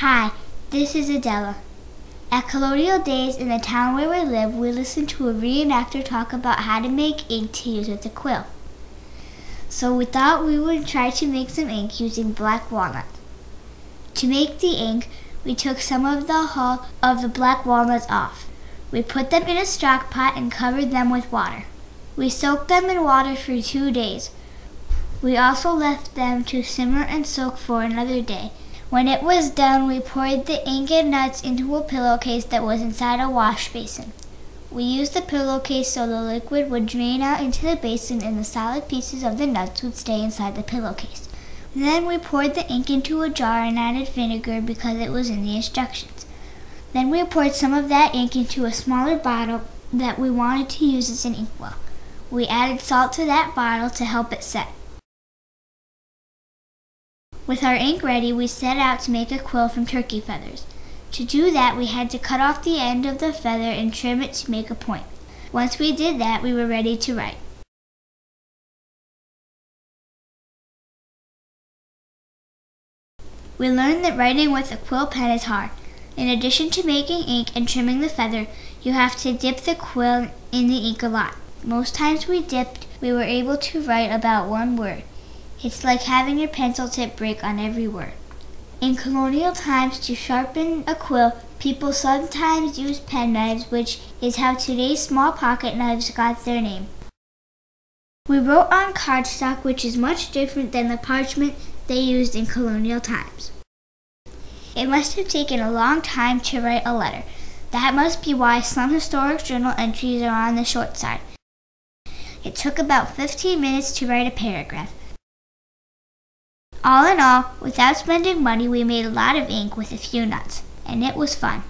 Hi, this is Adela. At colonial days in the town where we live, we listened to a reenactor talk about how to make ink to use with a quill. So we thought we would try to make some ink using black walnut. To make the ink, we took some of the hull of the black walnuts off. We put them in a stock pot and covered them with water. We soaked them in water for 2 days. We also left them to simmer and soak for another day. When it was done, we poured the ink and nuts into a pillowcase that was inside a wash basin. We used the pillowcase so the liquid would drain out into the basin and the solid pieces of the nuts would stay inside the pillowcase. Then we poured the ink into a jar and added vinegar because it was in the instructions. Then we poured some of that ink into a smaller bottle that we wanted to use as an inkwell. We added salt to that bottle to help it set. With our ink ready, we set out to make a quill from turkey feathers. To do that, we had to cut off the end of the feather and trim it to make a point. Once we did that, we were ready to write. We learned that writing with a quill pen is hard. In addition to making ink and trimming the feather, you have to dip the quill in the ink a lot. Most times we dipped, we were able to write about 1 word. It's like having your pencil tip break on every word. In colonial times, to sharpen a quill, people sometimes used pen knives, which is how today's small pocket knives got their name. We wrote on cardstock, which is much different than the parchment they used in colonial times. It must have taken a long time to write a letter. That must be why some historic journal entries are on the short side. It took about 15 minutes to write a paragraph. All in all, without spending money, we made a lot of ink with a few nuts, and it was fun.